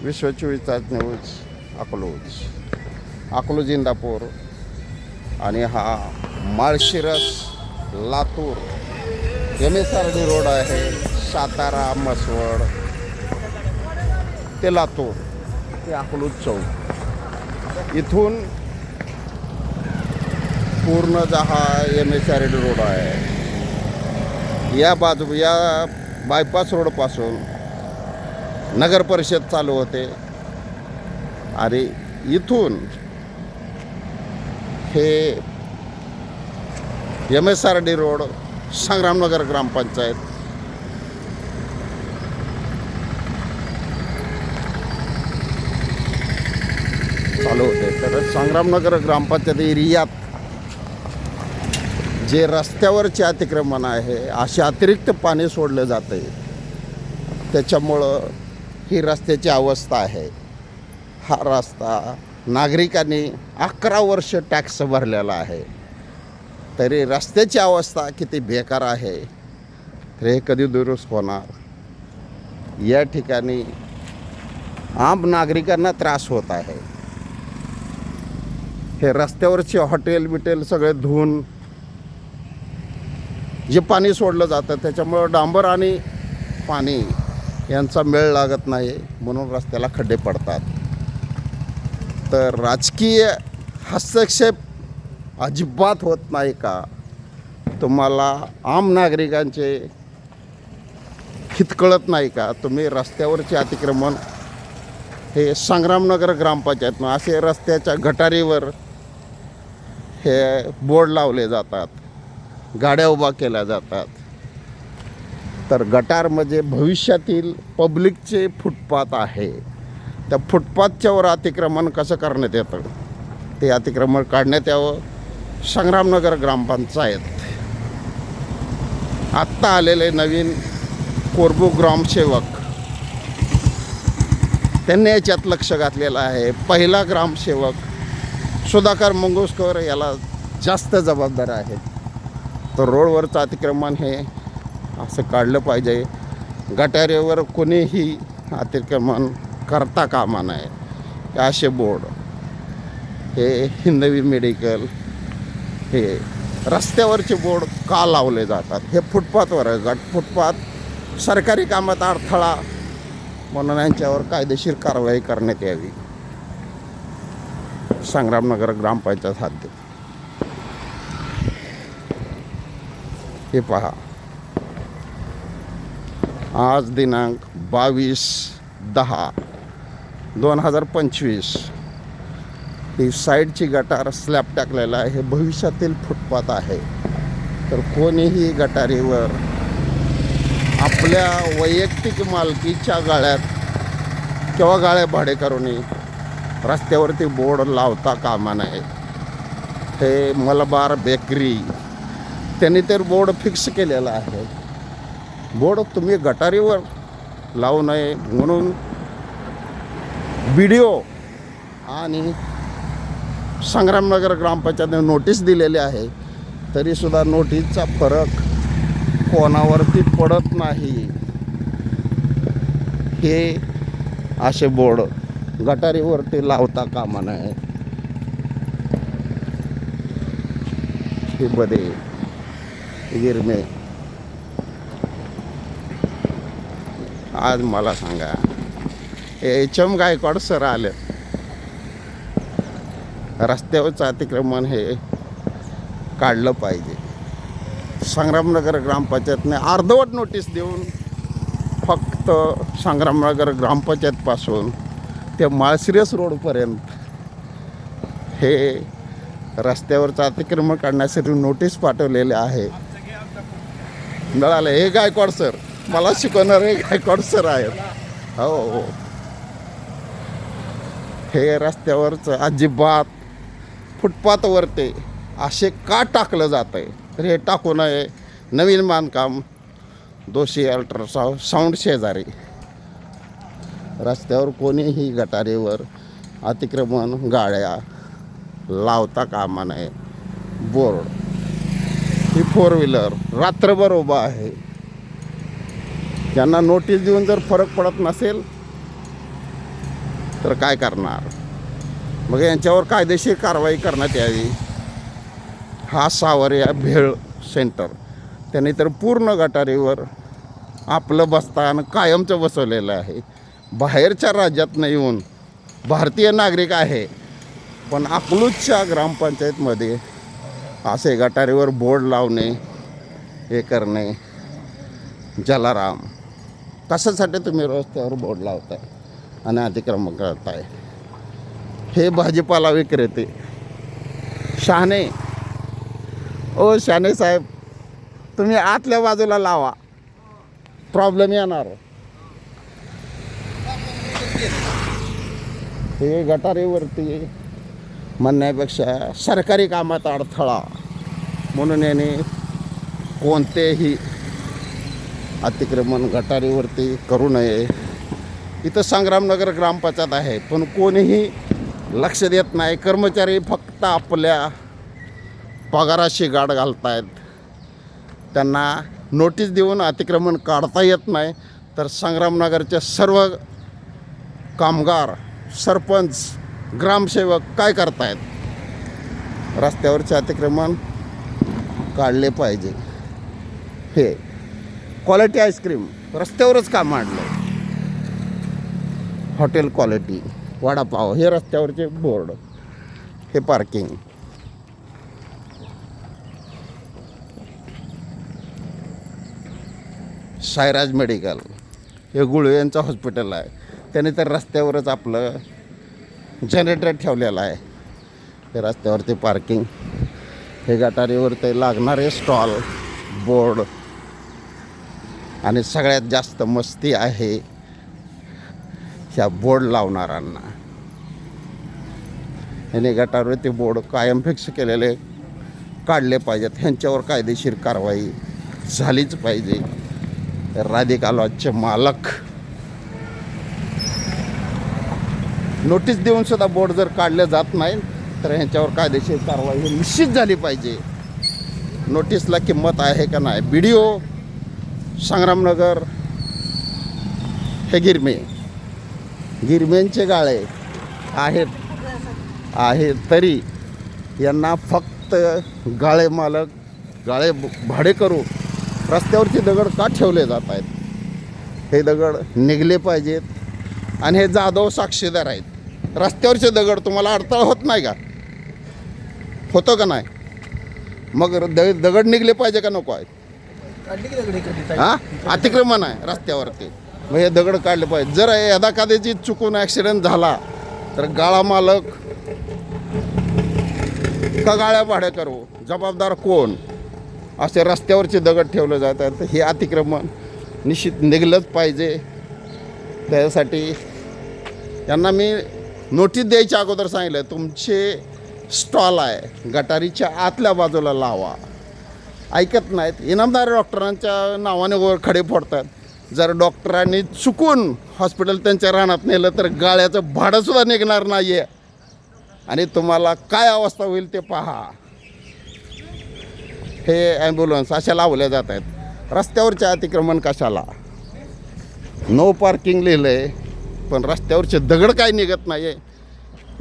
विश्व 24 तास न्यूज अकलूज इंदापूर आणि हा माळशिरस लातूर MSRD रोड आहे. सातारा म्हसवड ते लातूर ते अकलूज चौक इथून पूर्ण हा MSRD रोड आहे. या बायपास रोडपासून नगर परिषद चालू होते आणि इथून हे MSRD रोड संग्रामनगर ग्रामपंचायत चालू होते. तर संग्रामनगर ग्रामपंचायत एरियात जे रस्त्यावरचे अतिक्रमण आहे असे अतिरिक्त पाणी सोडलं जातं आहे. त्याच्यामुळं ही रस्त्याची अवस्था आहे. हा रस्ता नागरिकांनी 11 वर्ष टॅक्स भरलेला आहे, तरी रस्त्याची अवस्था किती बेकार आहे. तर हे कधी दुरुस्त होणार? या ठिकाणी आम नागरिकांना त्रास होत आहे. हे रस्त्यावरचे हॉटेल बिटेल सगळे धुवून जे पाणी सोडलं जातं त्याच्यामुळं डांबर आणि पाणी यांचा मेळ लागत नाही, म्हणून रस्त्याला खड्डे पडतात. तर राजकीय हस्तक्षेप अजिबात होत नाही का? तुम्हाला आम नागरिकांचे हित कळत नाही का? तुम्ही रस्त्यावरचे अतिक्रमण हे संग्रामनगर ग्रामपंचायतनं असे रस्त्याच्या गटारीवर हे बोर्ड लावले जातात, गाड्या उभा केल्या जातात. तर गटार म्हणजे भविष्यातील पब्लिकचे फुटपाथ आहे. त्या फुटपाथच्या वर अतिक्रमण कसं करण्यात येतं ते अतिक्रमण काढण्यात यावं. संग्रामनगर ग्रामपंचायत आत्ता आलेले नवीन कोरबू ग्रामसेवक त्यांनी याच्यात लक्ष घातलेलं आहे. पहिला ग्रामसेवक सुधाकर मंगुसकर याला जास्त जबाबदार आहेत. तर रोडवरचं अतिक्रमण हे असं काढलं पाहिजे. गटारीवर कोणीही अतिक्रमण करता कामा नये. असे बोर्ड हे हिंदवी मेडिकल हे रस्त्यावरचे बोर्ड का लावले जातात? हे फुटपाथवर आहे. फुटपाथ सरकारी कामात अडथळा म्हणून यांच्यावर कायदेशीर कारवाई करण्यात यावी. संग्रामनगर ग्रामपंचायत हद्दीत हे पहा, आज दिनांक 22/10/2025 ही साईडची गटार स्लॅब टाकलेला आहे. हे भविष्यातील फुटपाथ आहे. तर कोणीही गटारीवर आपल्या वैयक्तिक मालकीच्या गाळ्यात किंवा गाळ्या भाडेकरूंनी रस्त्यावरती बोर्ड लावता कामा नये. हे मलबार बेकरी त्यांनी तर बोर्ड फिक्स केलेला आहे. बोर्ड तुम्ही गटारीवर लावू नये म्हणून BDO आणि संग्रामनगर ग्रामपंचायतने नोटीस दिलेली आहे. तरीसुद्धा नोटीसचा फरक कोणावरती पडत नाही. हे असे बोर्ड गटारीवरती लावता कामा नये. हे बदे गिरमे आज मला सांगा, HM गायकवाड सर आले. रस्त्यावरचं अतिक्रमण हे काढलं पाहिजे. संग्रामनगर ग्रामपंचायतने अर्धवट नोटीस देऊन फक्त संग्रामनगर ग्रामपंचायतपासून ते माळशिरस रोडपर्यंत हे रस्त्यावरचं अतिक्रमण काढण्यासाठी नोटीस पाठवलेले आहे. मिळाले. हे गायकवाड सर मला शिकवणारे गायकवाड सर आहेत. हो, हे रस्त्यावरचं अजिबात फुटपाथवरती असे का टाकलं जातं आहे? तर हे टाकू नये. नवीन बांधकाम दोषी अल्ट्रासाऊंड शेजारी रस्त्यावर कोणीही गटारीवर अतिक्रमण गाड्या लावता कामा नये. बोर्ड ही 4 व्हीलर रात्रभर उभा आहे. त्यांना नोटीस देऊन जर फरक पडत नसेल तर काय करणार? मग यांच्यावर कायदेशीर कारवाई करण्यात यावी. हा सावर्या भेळ सेंटर त्यांनी तर पूर्ण गटारीवर आपलं बस्तान कायमचं बसवलेलं आहे. बाहेरच्या राज्यातनं येऊन भारतीय नागरिक आहे, पण अकलूजच्या ग्रामपंचायतमध्ये असे गटारीवर बोर्ड लावणे, हे करणे. जलाराम, कशासाठी तुम्ही रस्त्यावर बोर्ड लावताय आणि अतिक्रमण करताय? हे भाजीपाला विक्रेते शहाणे, ओ शहाणे साहेब, तुम्ही आतल्या बाजूला लावा, प्रॉब्लेम येणार. हे गटारीवरती म्हणण्यापेक्षा सरकारी कामात अडथळा म्हणून याने कोणतेही अतिक्रमण गटारीवरती करू नये. इथं संग्रामनगर ग्रामपंचायत आहे, पण कोणीही लक्ष देत नाही. कर्मचारी फक्त आपल्या पगाराशी गाठ घालतायत. त्यांना नोटीस देऊन अतिक्रमण काढता येत नाही, तर संग्रामनगरचे सर्व कामगार, सरपंच, ग्रामसेवक काय करतायत? रस्त्यावरचे अतिक्रमण काढले पाहिजे. हे क्वालिटी आईस्क्रीम रस्त्यावरच का मांडलं? हॉटेल क्वालिटी वडापाव हे रस्त्यावरचे बोर्ड, हे पार्किंग. सायराज मेडिकल हे गुळे यांचं हॉस्पिटल आहे, त्याने तर रस्त्यावरच आपलं जनरेटर ठेवलेलं आहे. हे रस्त्यावरती पार्किंग, हे गटारीवर ते लागणारे स्टॉल, बोर्ड. आणि सगळ्यात जास्त मस्ती आहे ह्या बोर्ड लावणाऱ्यांना. ह्याने गटारवरती बोर्ड कायम फिक्स केलेले काढले पाहिजेत. ह्यांच्यावर कायदेशीर कारवाई झालीच पाहिजे. राधिका लॉजचे मालक नोटीस देऊन सुद्धा बोर्ड जर काढले जात नाही, तर ह्यांच्यावर कायदेशीर कारवाई ही निश्चित झाली पाहिजे. नोटीसला किंमत आहे का नाही? BDO संग्रामनगर हे गिरमेंचे गाळे आहेत तरी यांना फक्त गाळे मालक, गाळे भाडे करू रस्त्यावरचे दगड का ठेवले जात आहेत? हे दगड निघले पाहिजेत. आणि हे जाधव साक्षीदार आहेत. रस्त्यावरचे दगड तुम्हाला अडथळा होत नाही का? होतं का नाही? मग दगड निघले पाहिजे का नको आहेत? हां, अतिक्रमण आहे रस्त्यावरती, मग हे दगड काढले पाहिजे. जर यदा कदाचित चुकून ॲक्सिडेंट झाला तर गाळा मालक का गाळ्या भाडे करू? जबाबदार कोण? असे रस्त्यावरचे दगड ठेवले जातात. तर हे अतिक्रमण निश्चित निघलंच पाहिजे. त्यासाठी यांना मी नोटीस द्यायच्या अगोदर सांगितलं, तुमचे स्टॉल आहे गटारीच्या आतल्या बाजूला लावा. ऐकत नाहीत. इनामदार डॉक्टरांच्या नावाने वर खडे फोडतात. जर डॉक्टरांनी चुकून हॉस्पिटल त्यांच्या रानात नेलं तर गाळ्याचं भाडंसुद्धा निघणार नाही आहे. आणि तुम्हाला काय अवस्था होईल ते पहा. हे ॲम्ब्युलन्स अशा लावल्या जात आहेत. रस्त्यावरचे अतिक्रमण कशाला? नो पार्किंग लिहिलं आहे, पण रस्त्यावरचे दगड काय निघत नाही आहे.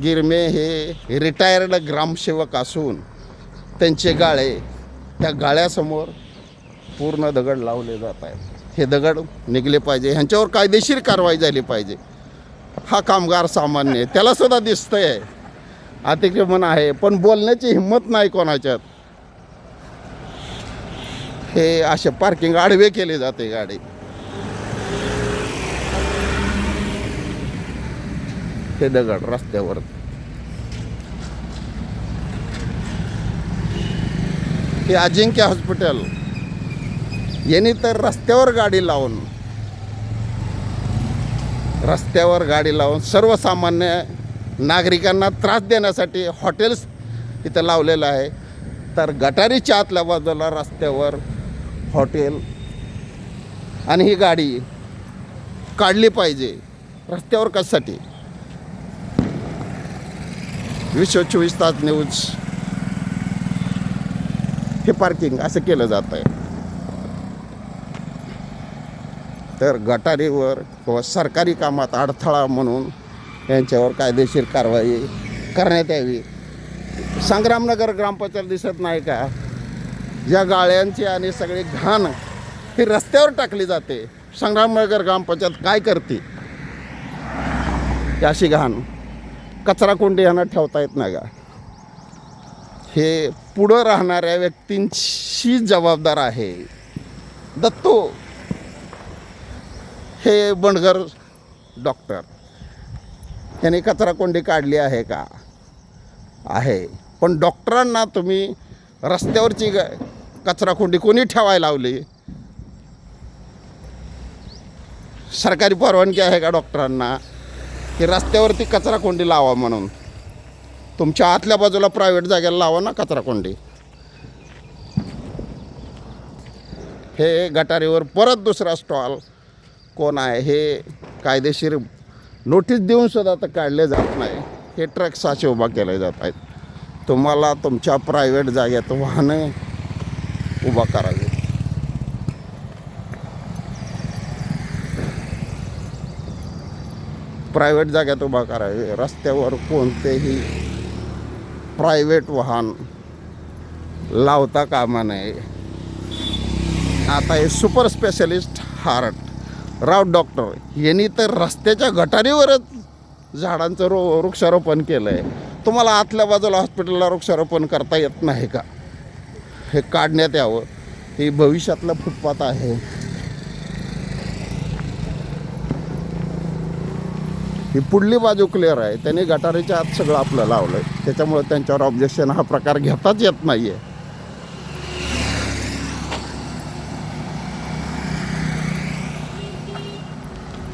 गिरमे हे रिटायर्ड ग्रामसेवक असून त्यांचे गाळे, त्या गाळ्यासमोर पूर्ण दगड लावले जात आहेत. हे दगड निघले पाहिजे. ह्यांच्यावर कायदेशीर कारवाई झाली पाहिजे. हा कामगार सामान्य, त्यालासुद्धा दिसतं आहे अतिक्रमण आहे, पण बोलण्याची हिंमत नाही कोणाच्यात. हे असे पार्किंग आडवे केले जाते गाडी. हे दगड रस्त्यावर. हे अजिंक्य हॉस्पिटल यांनी तर रस्त्यावर गाडी लावून सर्वसामान्य नागरिकांना त्रास देण्यासाठी हॉटेल्स इथं लावलेलं आहे. तर गटारीच्या आतल्या बाजूला रस्त्यावर हॉटेल आणि ही गाडी काढली पाहिजे. रस्त्यावर कशासाठी? 24 तास न्यूज. हे पार्किंग असं केलं जात आहे. तर गटारीवर किंवा सरकारी कामात अडथळा म्हणून यांच्यावर कायदेशीर कारवाई करण्यात यावी. संग्रामनगर ग्रामपंचायत दिसत नाही का? या गाळ्यांची आणि सगळी घाण ही रस्त्यावर टाकली जाते. संग्रामनगर ग्रामपंचायत काय करते? अशी घाण कचरा कोंडी यांना ठेवता येत नाही का? हे पुढं राहणाऱ्या व्यक्तींची जबाबदार आहे. दत्तू हे बंडगर डॉक्टर यांनी कचरा कोंडी काढली आहे का? आहे. पण डॉक्टरांना तुम्ही रस्त्यावरची कचरा कोंडी कोणी ठेवायला लावली? सरकारी परवानगी आहे का डॉक्टरांना की रस्त्यावरती कचरा कोंडी लावा म्हणून? तुमच्या आतल्या बाजूला प्रायव्हेट जागेला लावा ना कचरा कोंडी. हे गटारीवर परत दुसरा स्टॉल कोण आहे हे कायदेशीर नोटीस देऊन सुद्धा आता काढले जात नाही. हे ट्रक साचे उभा केले जात आहेत. तुम्हाला तुमच्या प्रायव्हेट जागेत वाहनं उभा करावी. प्रायव्हेट जागेत उभा करावे. रस्त्यावर कोणतेही प्रायव्हेट वाहन लावता कामा नये. आता हे सुपर स्पेशलिस्ट हार्ट राव डॉक्टर यांनी तर रस्त्याच्या गटारीवरच झाडांचं वृक्षारोपण केलं आहे. तुम्हाला आतल्या बाजूला हॉस्पिटलला वृक्षारोपण करता येत नाही का? हे काढण्यात यावं. हे भविष्यातलं फुटपाथ आहे. ही पुढली बाजू क्लिअर आहे. त्यांनी गटारीच्या आत सगळं आपलं लावलं आहे. त्याच्यामुळे त्यांच्यावर ऑब्जेक्शन हा प्रकार घेताच येत नाही आहे.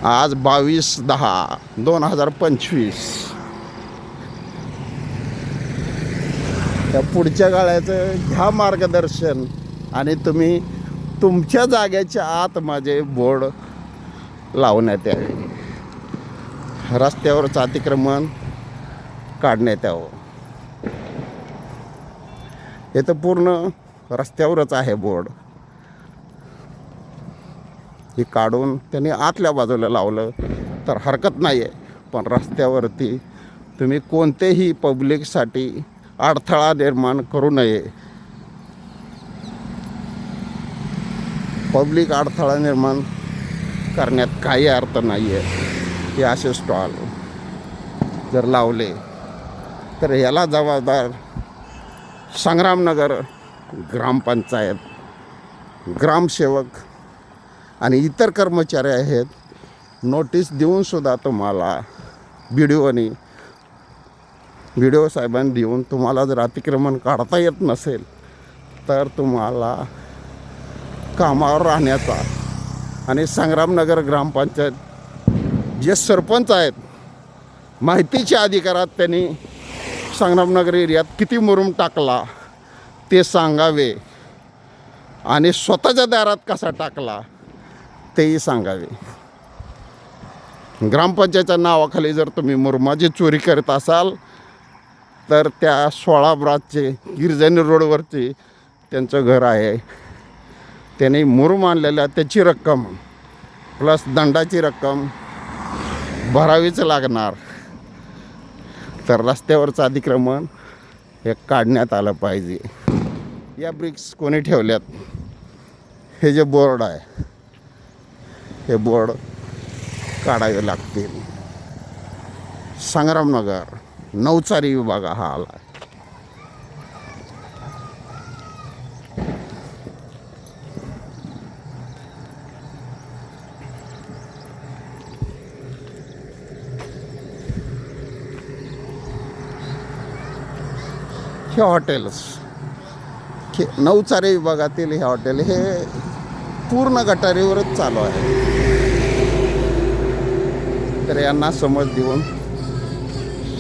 आज 22/10/2025 त्या पुढच्या गाळ्याचं घ्या मार्गदर्शन आणि तुम्ही तुमच्या जागेच्या आत माझे बोर्ड लावण्यात यावे. रस्त्यावरचं अतिक्रमण काढण्यात यावं. हे तर पूर्ण रस्त्यावरच आहे बोर्ड. हे काढून त्यांनी आतल्या बाजूला लावलं तर हरकत नाही आहे. पण रस्त्यावरती तुम्ही कोणतेही पब्लिकसाठी अडथळा निर्माण करू नये. पब्लिक अडथळा निर्माण करण्यात काही अर्थ नाही आहे. हे असे स्टॉल जर लावले तर याला जबाबदार संग्रामनगर ग्रामपंचायत, ग्रामसेवक आणि इतर कर्मचारी आहेत. नोटीस देऊनसुद्धा तुम्हाला व्हिडिओ साहेबांनी देऊन तुम्हाला जर अतिक्रमण काढता येत नसेल तर तुम्हाला कामावर राहण्याचा आणि संग्रामनगर ग्रामपंचायत जे सरपंच आहेत माहितीच्या अधिकारात त्यांनी संग्रामनगर एरियात किती मुरुम टाकला ते सांगावे आणि स्वतःच्या दारात कसा टाकला तेही सांगावे. ग्रामपंचायतच्या नावाखाली जर तुम्ही मुरुमाची चोरी करत असाल तर त्या 16 ब्रांचचे गिरजनी रोडवरती त्यांचं घर आहे. त्यांनी मुरुम आणलेल्या त्याची रक्कम प्लस दंडाची रक्कम भरावीच लागणार. तर रस्त्यावरचं अतिक्रमण हे काढण्यात आलं पाहिजे. या ब्रिक्स कोणी ठेवल्यात? हे जे बोर्ड आहे हे बोर्ड काढावे लागतील. संग्रामनगर नवचारी विभाग हा आला. हे हॉटेल्स नवचारी विभागातील हे हॉटेल हे पूर्ण गटारीवरच चालू आहे. तर यांना समज देऊन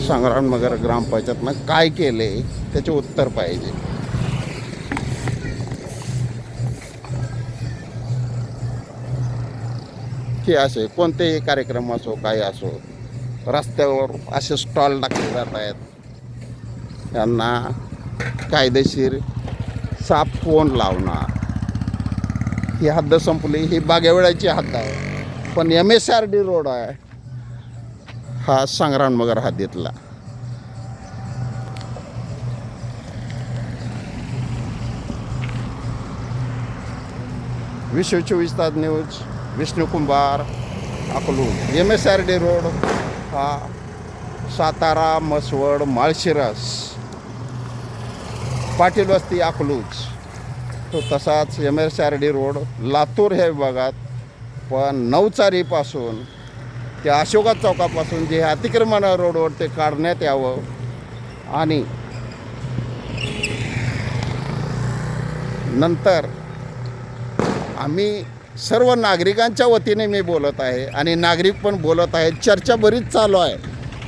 संग्रामनगर ग्रामपंचायतनं काय केले त्याचे उत्तर पाहिजे. की असे कोणतेही कार्यक्रम असो काय असो रस्त्यावर असे स्टॉल टाकले जात आहेत. यांना कायदेशीर साप कोण लावणार? ही हद्द संपली. ही बागेवळ्याची हद्द आहे. पण MSRD रोड आहे हा संग्रामनगर हद्दीतला. विश्व 24 तास न्यूज, विष्णू कुंभार, अकलूज. MSRD रोड हा सातारा, मसवड, माळशिरस, पाटील वस्ती, अकलूज तो तसाच MSRD रोड लातूर ह्या विभागात. पण नवचारीपासून ते अशोका चौकापासून जे अतिक्रमण रोडवर ते काढण्यात यावं. आणि नंतर आम्ही सर्व नागरिकांच्या वतीने मी बोलत आहे आणि नागरिक पण बोलत आहेत. चर्चा बरीच चालू आहे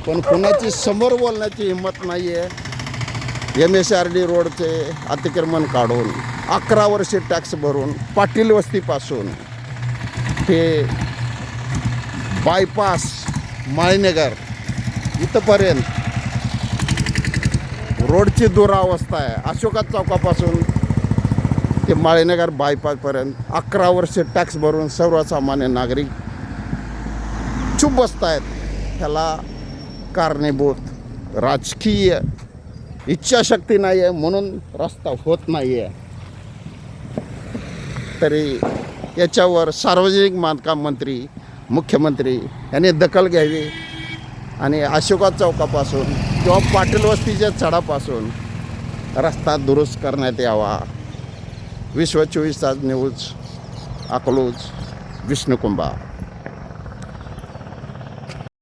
पण कुणाची समोर बोलण्याची हिंमत नाही आहे. MSRD रोडचे अतिक्रमण काढून 11 वर्षे टॅक्स भरून पाटील वस्तीपासून ते बायपास माळीनगर इथंपर्यंत रोडची दुरावस्था आहे. अशोका चौकापासून ते माळीनगर बायपासपर्यंत 11 वर्षे टॅक्स भरून सर्वसामान्य नागरिक चूप बसत आहेत. ह्याला कारणीभूत राजकीय इच्छाशक्ती नाही आहे म्हणून रस्ता होत नाही आहे. तरी याच्यावर सार्वजनिक बांधकाम मंत्री, मुख्यमंत्री यांनी दखल घ्यावी आणि अशोका चौकापासून किंवा पाटील वस्तीच्या चढापासून रस्ता दुरुस्त करण्यात यावा. विश्व 24 तास न्यूज, अकलूज, विष्णू कुंभार.